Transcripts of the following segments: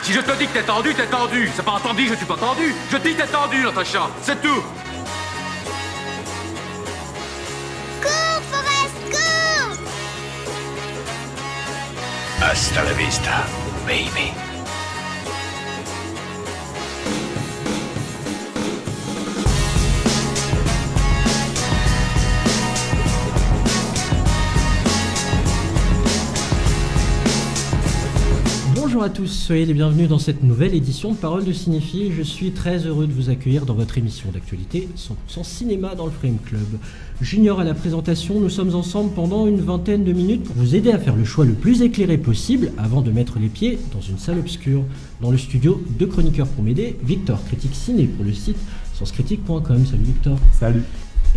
Si je te dis que t'es tendu, t'es tendu. C'est pas entendu que je suis pas tendu. Je dis t'es tendu, Natacha. C'est tout. Cours, Forrest, cours! Hasta la vista, baby. Bonjour à tous, soyez les bienvenus dans cette nouvelle édition de Paroles de Cinéphile. Je suis très heureux de vous accueillir dans votre émission d'actualité 100% cinéma dans le Frame Club. Junior à la présentation, nous sommes ensemble pendant une vingtaine de minutes pour vous aider à faire le choix le plus éclairé possible avant de mettre les pieds dans une salle obscure. Dans le studio, deux chroniqueurs pour m'aider, Victor, critique ciné pour le site senscritique.com. Salut Victor. Salut.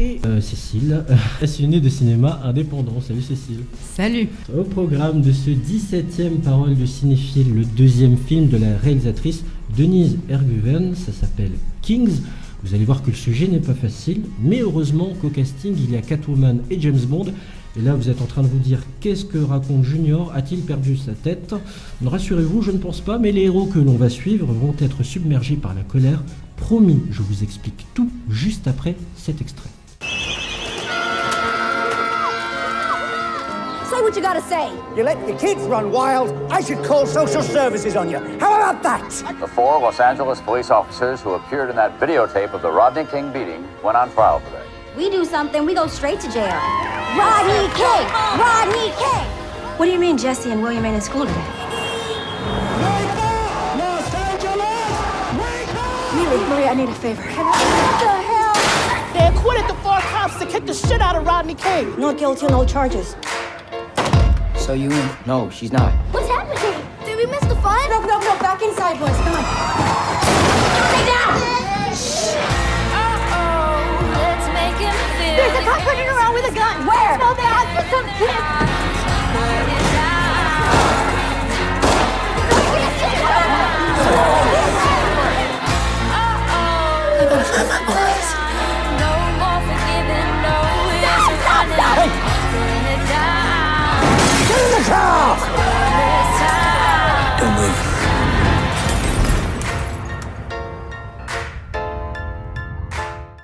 Et Cécile, passionnée de cinéma indépendant. Salut Cécile. Salut. Au programme de ce 17e Parole de Cinéphile, le deuxième film de la réalisatrice Denise Erguven, ça s'appelle Kings. Vous allez voir que le sujet n'est pas facile, mais heureusement qu'au casting il y a Catwoman et James Bond. Et là vous êtes en train de vous dire, qu'est-ce que raconte Junior? A-t-il perdu sa tête? Rassurez-vous, je ne pense pas, mais les héros que l'on va suivre vont être submergés par la colère. Promis, je vous explique tout juste après cet extrait. Say what you gotta say. You let your kids run wild, I should call social services on you. How about that? The four Los Angeles police officers who appeared in that videotape of the Rodney King beating went on trial today. We do something, we go straight to jail. Rodney King! Rodney King! What do you mean Jesse and William ain't in school today? Wake up! Los Angeles! Wake up! Marie, I need a favor. What the hell? They acquitted the four cops that kicked the shit out of Rodney King. Not guilty, no charges. So you in? No, she's not. What's happening? Did we miss the fun? No, back inside, boys, come on. Stay down! Let's make him feel. There's a cop running around with a gun. Where? Smell the house for some kids. I gotta find my boys. Get in the car! Don't move.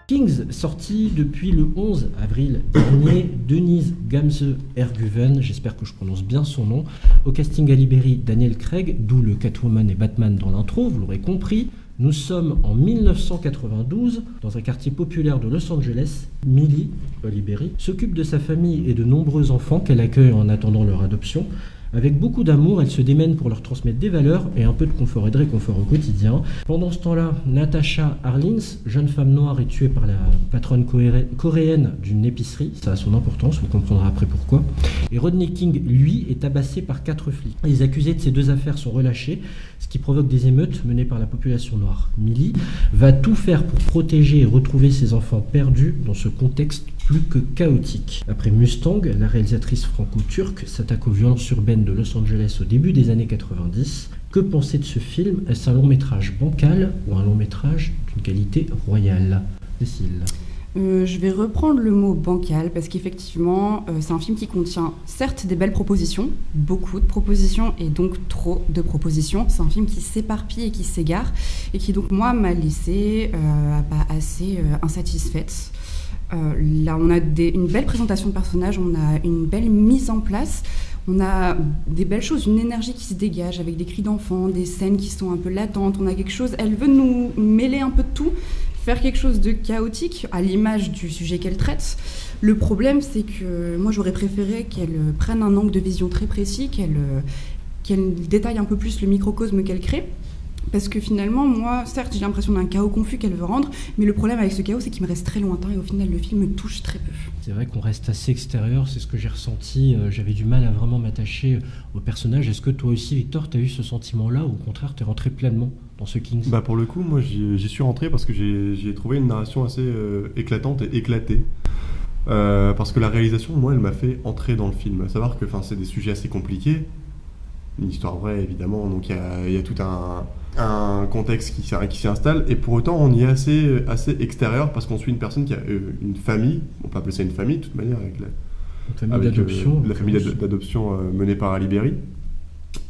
Kings, sorti depuis le 11 avril dernier, Denise Gamze Erguven, j'espère que je prononce bien son nom, au casting à Libéry, Daniel Craig, d'où le Catwoman et Batman dans l'intro, vous l'aurez compris. Nous sommes en 1992, dans un quartier populaire de Los Angeles. Millie, Libéry, s'occupe de sa famille et de nombreux enfants qu'elle accueille en attendant leur adoption. Avec beaucoup d'amour, elle se démène pour leur transmettre des valeurs et un peu de confort et de réconfort au quotidien. Pendant ce temps-là, Natasha Arlins, jeune femme noire, est tuée par la patronne coréenne d'une épicerie. Ça a son importance, vous comprendrez après pourquoi. Et Rodney King, lui, est tabassé par 4 flics. Les accusés de ces deux affaires sont relâchés, ce qui provoque des émeutes menées par la population noire. Millie va tout faire pour protéger et retrouver ses enfants perdus dans ce contexte plus que chaotique. Après Mustang, la réalisatrice franco-turque s'attaque aux violences urbaines de Los Angeles au début des années 90. Que penser de ce film? Est-ce un long métrage bancal ou un long métrage d'une qualité royale? Cécile. Je vais reprendre le mot bancal parce qu'effectivement, c'est un film qui contient certes des belles propositions, beaucoup de propositions et donc trop de propositions. C'est un film qui s'éparpille et qui s'égare et qui donc moi m'a laissé assez insatisfaite. Là, on a une belle présentation de personnages, on a une belle mise en place, on a des belles choses, une énergie qui se dégage avec des cris d'enfants, des scènes qui sont un peu latentes, on a quelque chose, elle veut nous mêler un peu de tout, faire quelque chose de chaotique à l'image du sujet qu'elle traite. Le problème, c'est que moi j'aurais préféré qu'elle prenne un angle de vision très précis, qu'elle détaille un peu plus le microcosme qu'elle crée. Parce que finalement, moi, certes, j'ai l'impression d'un chaos confus qu'elle veut rendre, mais le problème avec ce chaos, c'est qu'il me reste très lointain et au final, le film me touche très peu. C'est vrai qu'on reste assez extérieur, c'est ce que j'ai ressenti. J'avais du mal à vraiment m'attacher au personnage. Est-ce que toi aussi, Victor, tu as eu ce sentiment-là ou au contraire, tu es rentré pleinement dans ce Kings? Bah pour le coup, moi j'y suis rentré parce que j'ai trouvé une narration assez éclatante et éclatée. Parce que la réalisation, moi, elle m'a fait entrer dans le film. À savoir que c'est des sujets assez compliqués. Une histoire vraie, évidemment, donc il y a tout un contexte qui s'y installe, et pour autant on y est assez extérieur parce qu'on suit une personne qui a une famille, on peut appeler ça une famille de toute manière, avec la famille d'adoption menée par Ali Berry,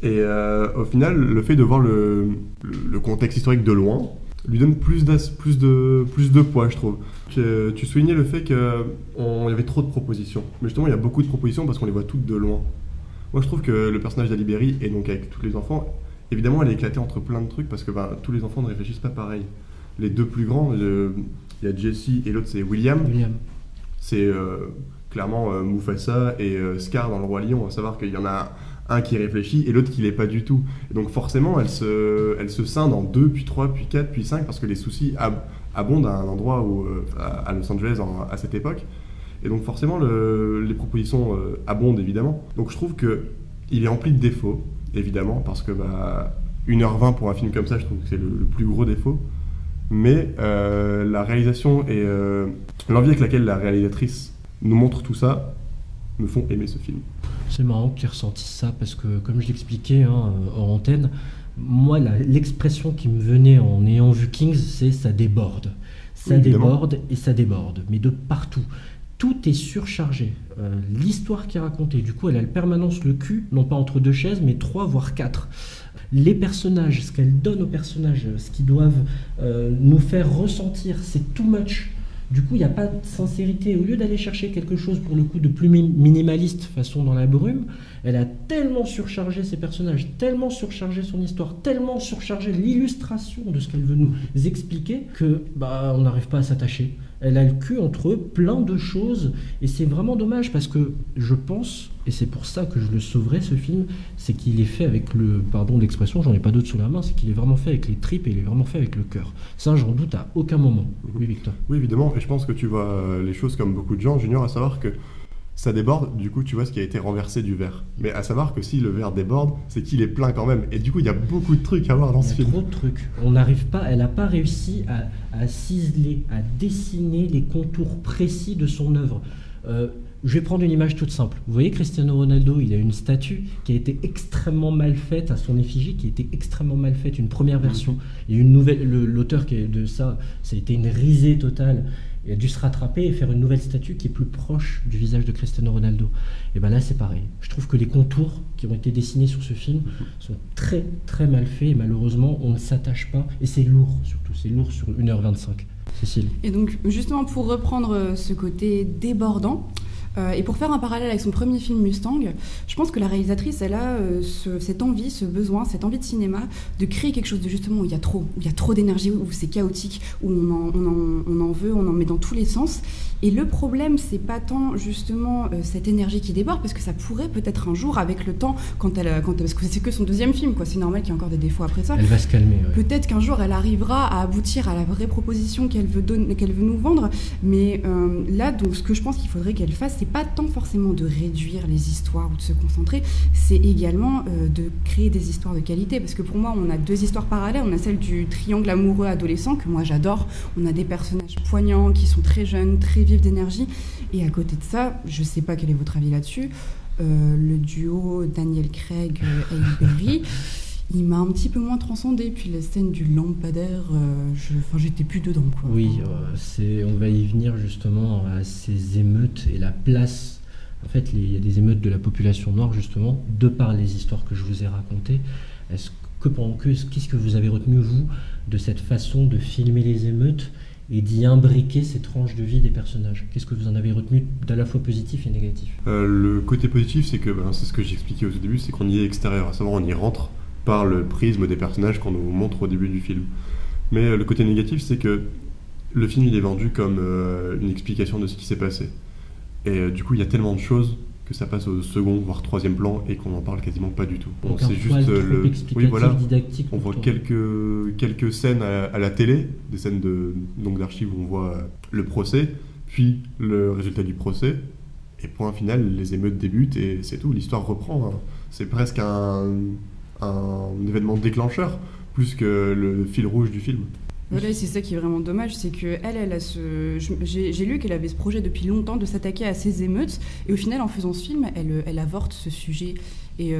Et au final, le fait de voir le contexte historique de loin lui donne plus de poids, je trouve. Tu soulignais le fait qu'il y avait trop de propositions. Mais justement, il y a beaucoup de propositions parce qu'on les voit toutes de loin. Moi, je trouve que le personnage d'Halle Berry, et donc avec tous les enfants, évidemment, elle est éclatée entre plein de trucs parce que tous les enfants ne réfléchissent pas pareil. Les deux plus grands, il y a Jesse et l'autre, c'est William. C'est clairement Mufasa et Scar dans Le Roi Lion, à savoir qu'il y en a un qui réfléchit et l'autre qui l'est pas du tout. Et donc forcément, elle se scinde en 2, puis 3, puis 4, puis 5, parce que les soucis abondent à un endroit à Los Angeles à cette époque. Et donc forcément, les propositions abondent évidemment. Donc je trouve qu'il est rempli de défauts, évidemment, parce que 1h20 pour un film comme ça, je trouve que c'est le plus gros défaut. Mais la réalisation et l'envie avec laquelle la réalisatrice nous montre tout ça me font aimer ce film. C'est marrant que tu aies ressenti ça parce que, comme je l'expliquais hors antenne, moi, l'expression qui me venait en ayant vu Kings, c'est ça déborde. Ça déborde et ça déborde, mais de partout. Tout est surchargé. L'histoire qui est racontée, du coup, elle a le permanence le cul, non pas entre deux chaises, mais 3 voire 4. Les personnages, ce qu'elles donnent aux personnages, ce qu'ils doivent nous faire ressentir, c'est too much. Du coup, il n'y a pas de sincérité. Au lieu d'aller chercher quelque chose, pour le coup, de plus minimaliste, façon Dans la brume, elle a tellement surchargé ses personnages, tellement surchargé son histoire, tellement surchargé l'illustration de ce qu'elle veut nous expliquer, que on n'arrive pas à s'attacher. Elle a le cul entre plein de choses, et c'est vraiment dommage, parce que je pense, et c'est pour ça que je le sauverai, ce film, c'est qu'il est fait avec pardon d'expression, j'en ai pas d'autre sous la main, c'est qu'il est vraiment fait avec les tripes et il est vraiment fait avec le cœur. Ça, j'en doute à aucun moment. Oui, Victor. Oui, évidemment, et je pense que tu vois les choses comme beaucoup de gens, Junior, à savoir que ça déborde, du coup tu vois ce qui a été renversé du verre. Mais à savoir que si le verre déborde, c'est qu'il est plein quand même. Et du coup il y a beaucoup de trucs à voir dans ce film. Il y a trop de trucs. Elle n'a pas réussi à ciseler, à dessiner les contours précis de son œuvre. Je vais prendre une image toute simple. Vous voyez Cristiano Ronaldo, il a une statue qui a été extrêmement mal faite à son effigie, qui a été extrêmement mal faite, une première version. Et une nouvelle, l'auteur de ça a été une risée totale. Il a dû se rattraper et faire une nouvelle statue qui est plus proche du visage de Cristiano Ronaldo. Et là c'est pareil. Je trouve que les contours qui ont été dessinés sur ce film sont très très mal faits et malheureusement on ne s'attache pas. Et c'est lourd surtout, c'est lourd sur 1h25. Cécile. Et donc justement pour reprendre ce côté débordant, et pour faire un parallèle avec son premier film Mustang, je pense que la réalisatrice, elle a cette envie, ce besoin, cette envie de cinéma, de créer quelque chose de justement où il y a trop d'énergie, où c'est chaotique, où on en veut, on en met dans tous les sens. Et le problème, c'est pas tant justement cette énergie qui déborde, parce que ça pourrait peut-être un jour, avec le temps, parce que c'est que son deuxième film, quoi, c'est normal qu'il y ait encore des défauts après ça. Elle va se calmer. Ouais. Peut-être qu'un jour, elle arrivera à aboutir à la vraie proposition qu'elle veut nous vendre. Mais là, donc, ce que je pense qu'il faudrait qu'elle fasse, c'est pas tant forcément de réduire les histoires ou de se concentrer, c'est également de créer des histoires de qualité. Parce que pour moi, on a 2 histoires parallèles. On a celle du triangle amoureux adolescent, que moi j'adore. On a des personnages poignants qui sont très jeunes, très vifs d'énergie. Et à côté de ça, je sais pas quel est votre avis là-dessus, le duo Daniel Craig et Halle Berry, il m'a un petit peu moins transcendé. Puis la scène du lampadaire, j'étais plus dedans, quoi. Oui, on va y venir justement à ces émeutes et la place. En fait, il y a des émeutes de la population noire justement, de par les histoires que je vous ai racontées. Qu'est-ce que vous avez retenu, vous, de cette façon de filmer les émeutes et d'y imbriquer ces tranches de vie des personnages? Qu'est-ce que vous en avez retenu d'à la fois positif et négatif? Le côté positif, c'est que, c'est ce que j'expliquais au tout début, c'est qu'on y est extérieur, à savoir on y rentre par le prisme des personnages qu'on nous montre au début du film. Mais le côté négatif, c'est que le film il est vendu comme une explication de ce qui s'est passé. Et du coup, il y a tellement de choses que ça passe au second, voire troisième plan, et qu'on n'en parle quasiment pas du tout. Donc c'est juste didactique. On voit quelques scènes à la télé, des scènes d'archives où on voit le procès, puis le résultat du procès, et point final, les émeutes débutent, et c'est tout, l'histoire reprend. Hein. C'est presque un événement déclencheur, plus que le fil rouge du film. Voilà, c'est ça qui est vraiment dommage, c'est que elle a j'ai lu qu'elle avait ce projet depuis longtemps de s'attaquer à ces émeutes, et au final, en faisant ce film, elle avorte ce sujet. Et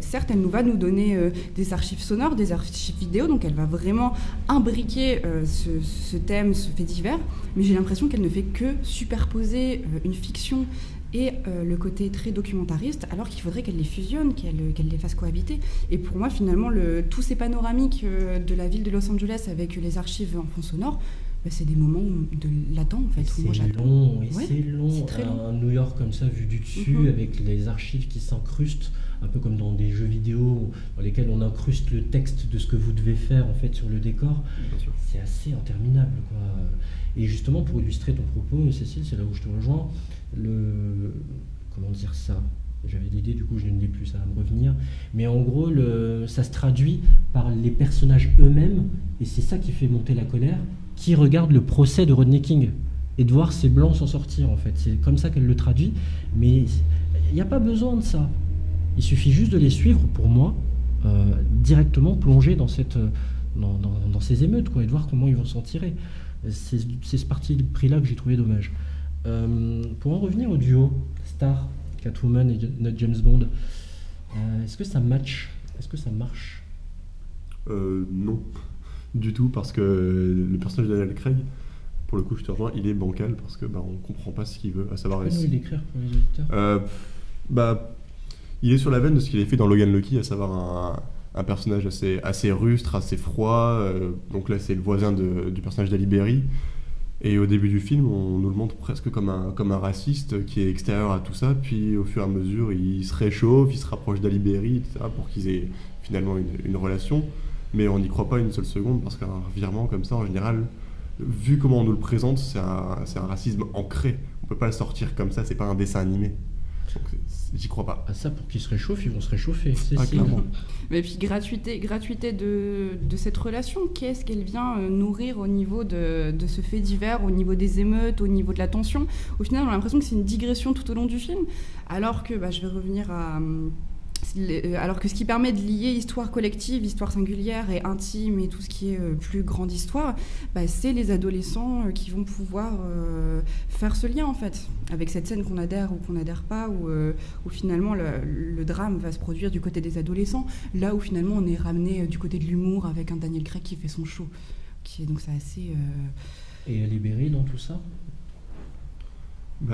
certes, elle va nous donner des archives sonores, des archives vidéo, donc elle va vraiment imbriquer ce thème, ce fait divers, mais j'ai l'impression qu'elle ne fait que superposer une fiction et le côté très documentariste, alors qu'il faudrait qu'elle les fusionne, qu'elle les fasse cohabiter. Et pour moi, finalement, tous ces panoramiques de la ville de Los Angeles avec les archives en fond sonore, c'est des moments de latent, en fait. C'est moi, long, et ouais, c'est long. C'est très long. Un New York comme ça, vu du dessus, avec les archives qui s'incrustent, un peu comme dans des jeux vidéo dans lesquels on incruste le texte de ce que vous devez faire en fait sur le décor. C'est assez interminable, quoi. Et justement, pour illustrer ton propos, Cécile, c'est là où je te rejoins, comment dire ça ? J'avais l'idée, du coup je ne l'ai plus, ça va me revenir. Mais en gros, ça se traduit par les personnages eux-mêmes, et c'est ça qui fait monter la colère, qui regardent le procès de Rodney King, et de voir ces blancs s'en sortir, en fait. C'est comme ça qu'elle le traduit, mais il n'y a pas besoin de ça. Il suffit juste de les suivre, pour moi, directement plonger dans ces émeutes, quoi, et de voir comment ils vont s'en tirer. C'est ce parti pris-là que j'ai trouvé dommage. Pour en revenir au duo Star, Catwoman et notre James Bond, est-ce que ça match ? Est-ce que ça marche ? Non, du tout, parce que le personnage de Daniel Craig, pour le coup je te rejoins, il est bancal, parce que on comprend pas ce qu'il veut, à savoir... Comment l'écrire pour les auditeurs ? Il est sur la veine de ce qu'il a fait dans Logan Lucky, à savoir un personnage assez rustre, assez froid. Donc là, c'est le voisin du personnage d'Halle Berry. Et au début du film, on nous le montre presque comme un raciste qui est extérieur à tout ça. Puis au fur et à mesure, il se réchauffe, il se rapproche d'Halle Berry, etc., pour qu'ils aient finalement une relation. Mais on n'y croit pas une seule seconde, parce qu'un virement comme ça, en général, vu comment on nous le présente, c'est un racisme ancré. On peut pas le sortir comme ça, c'est pas un dessin animé. Donc, j'y crois pas. Ça, pour qu'ils se réchauffent, ils vont se réchauffer. Clairement. Mais puis gratuité de cette relation, qu'est-ce qu'elle vient nourrir au niveau de ce fait divers, au niveau des émeutes, au niveau de la tension. Au final, on a l'impression que c'est une digression tout au long du film, alors que je vais revenir à... Alors que ce qui permet de lier histoire collective, histoire singulière et intime et tout ce qui est plus grande histoire, c'est les adolescents qui vont pouvoir faire ce lien en fait, avec cette scène qu'on adhère ou qu'on n'adhère pas, où finalement le drame va se produire du côté des adolescents, là où finalement on est ramené du côté de l'humour avec un Daniel Craig qui fait son show. Donc c'est assez... Et Halle Berry dans tout ça ?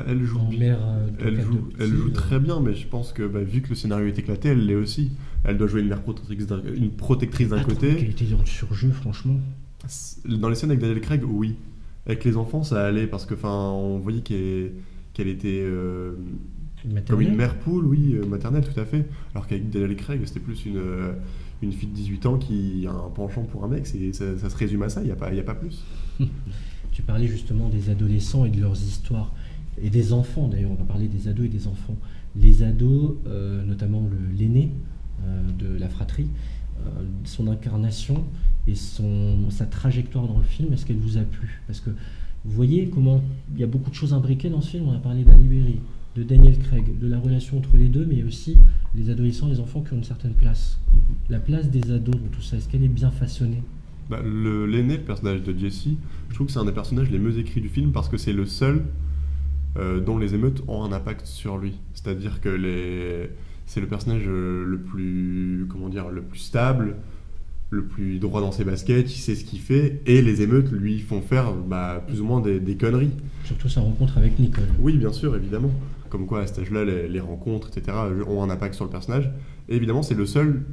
Elle joue très bien, mais je pense que vu que le scénario est éclaté, elle l'est aussi. Elle doit jouer une mère protectrice d'un côté. Elle était dans le surjeu, franchement. Dans les scènes avec Daniel Craig, oui. Avec les enfants, ça allait, parce que on voyait qu'elle était comme une mère poule, oui, maternelle, tout à fait. Alors qu'avec Daniel Craig, c'était plus une fille de 18 ans qui a un penchant pour un mec. Ça se résume à ça, il n'y a pas plus. Tu parlais justement des adolescents et de leurs histoires. Et des enfants d'ailleurs, on va parler des ados et des enfants. Les ados, notamment l'aîné de la fratrie, son incarnation et sa trajectoire dans le film, est-ce qu'elle vous a plu ? Parce que vous voyez comment il y a beaucoup de choses imbriquées dans ce film. On a parlé d'Halle Berry, de Daniel Craig, de la relation entre les deux, mais aussi les adolescents et les enfants qui ont une certaine place. La place des ados dans tout ça, est-ce qu'elle est bien façonnée ? L'aîné, le personnage de Jesse, je trouve que c'est un des personnages les mieux écrits du film, parce que c'est le seul dont les émeutes ont un impact sur lui. C'est-à-dire que c'est le personnage le plus stable, le plus droit dans ses baskets, il sait ce qu'il fait, et les émeutes lui font faire plus ou moins des conneries. Surtout sa rencontre avec Nicole. Oui, bien sûr, évidemment. Comme quoi, à cet âge-là, les rencontres, etc., ont un impact sur le personnage. Et évidemment, c'est le seul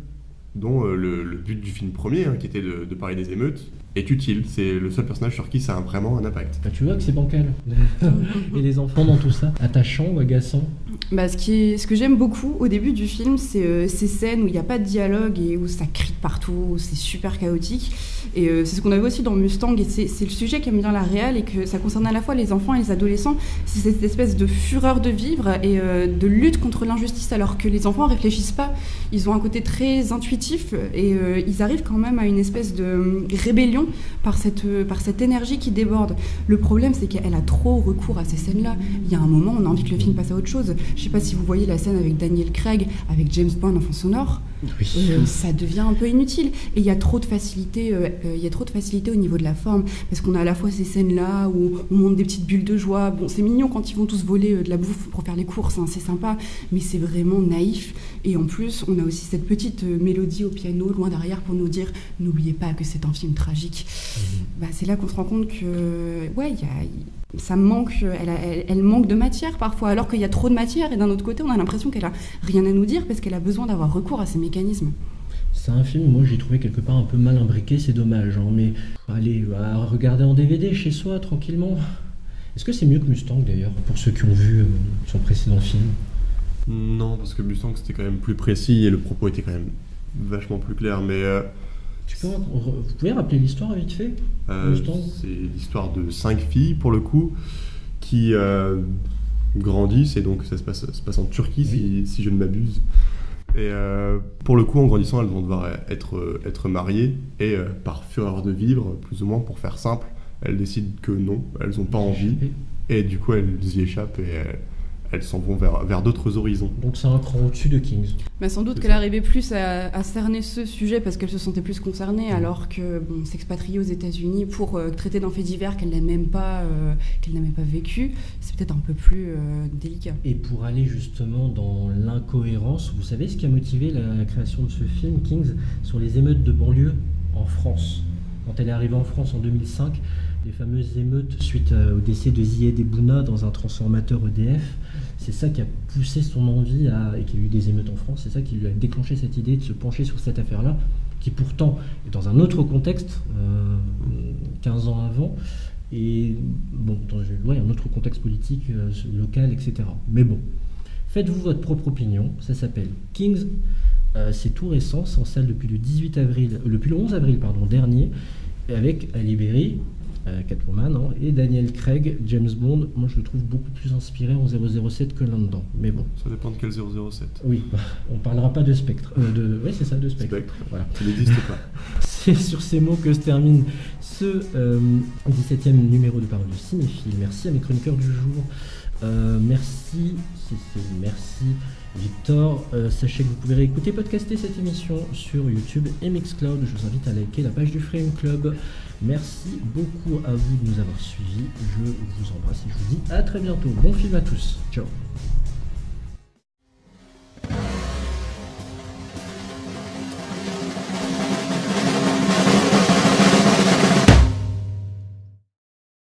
dont le but du film premier, qui était de parler des émeutes, est utile. C'est le seul personnage sur qui ça a vraiment un impact. Tu vois que c'est bancal. Et les enfants dans tout ça, attachant ou agaçant ? Ce que j'aime beaucoup au début du film, c'est ces scènes où il n'y a pas de dialogue et où ça crie partout, où c'est super chaotique. Et c'est ce qu'on avait aussi dans Mustang, et c'est le sujet qu'aime bien la réal, et que ça concerne à la fois les enfants et les adolescents. C'est cette espèce de fureur de vivre et de lutte contre l'injustice, alors que les enfants ne réfléchissent pas. Ils ont un côté très intuitif et ils arrivent quand même à une espèce de rébellion par cette énergie qui déborde. Le problème, c'est qu'elle a trop recours à ces scènes-là. Il y a un moment, on a envie que le film passe à autre chose. Je ne sais pas si vous voyez la scène avec Daniel Craig, avec James Bond en fond sonore. Oui. Ça devient un peu inutile. Et il y a trop de facilité. Au niveau de la forme, parce qu'on a à la fois ces scènes-là où on monte des petites bulles de joie. Bon, c'est mignon quand ils vont tous voler de la bouffe pour faire les courses, c'est sympa, mais c'est vraiment naïf. Et en plus, on a aussi cette petite mélodie au piano loin derrière pour nous dire n'oubliez pas que c'est un film tragique. C'est là qu'on se rend compte que Ça manque, elle manque de matière parfois, alors qu'il y a trop de matière, et d'un autre côté, on a l'impression qu'elle a rien à nous dire parce qu'elle a besoin d'avoir recours à ces mécanismes. C'est un film, moi j'ai trouvé quelque part un peu mal imbriqué, c'est dommage, hein, mais allez, à regarder en DVD chez soi, tranquillement. Est-ce que c'est mieux que Mustang d'ailleurs, pour ceux qui ont vu son précédent film? Non, parce que Mustang c'était quand même plus précis et le propos était quand même vachement plus clair, mais... Vous pouvez rappeler l'histoire vite fait Mustang? C'est l'histoire de 5 filles, pour le coup, qui grandissent, et donc ça se passe en Turquie, oui. si je ne m'abuse. Et pour le coup, en grandissant, elles vont devoir être mariées, et par fureur de vivre, plus ou moins, pour faire simple, elles décident que non, elles n'ont pas envie, et du coup elles y échappent, et elles s'en vont vers d'autres horizons. Donc c'est un cran au-dessus de Kings. Bah sans doute qu'elle arrivait plus à cerner ce sujet parce qu'elle se sentait plus concernée, alors que s'expatrier aux États-Unis pour traiter d'un fait divers qu'elle n'a même pas vécu, c'est peut-être un peu plus délicat. Et pour aller justement dans l'incohérence, vous savez ce qui a motivé la création de ce film, Kings, sur les émeutes de banlieue en France. Quand elle est arrivée en France en 2005, les fameuses émeutes suite au décès de Zied Ebouna dans un transformateur EDF, c'est ça qui a poussé son envie et qu'il y a eu des émeutes en France, c'est ça qui lui a déclenché cette idée de se pencher sur cette affaire-là, qui pourtant est dans un autre contexte, 15 ans avant, et bon, dans un autre contexte politique, local, etc. Mais bon, faites-vous votre propre opinion, ça s'appelle Kings, c'est tout récent, c'est en salle depuis le 11 avril dernier, avec Halle Berry, Catwoman, hein, et Daniel Craig, James Bond. Moi je le trouve beaucoup plus inspiré en 007 que là-dedans, mais bon. Ça dépend de quel 007. Oui, on parlera pas de Spectre. Oui, c'est ça, de Spectre. Voilà. Ça n'existe pas. C'est sur ces mots que se termine ce 17e numéro de Parole de Cinéphile. Merci à mes chroniqueurs du jour. Merci Cécile, merci Victor. Sachez que vous pouvez réécouter, podcaster cette émission sur YouTube et Mixcloud. Je vous invite à liker la page du Frame Club. Merci beaucoup à vous de nous avoir suivis. Je vous embrasse et je vous dis à très bientôt. Bon film à tous. Ciao.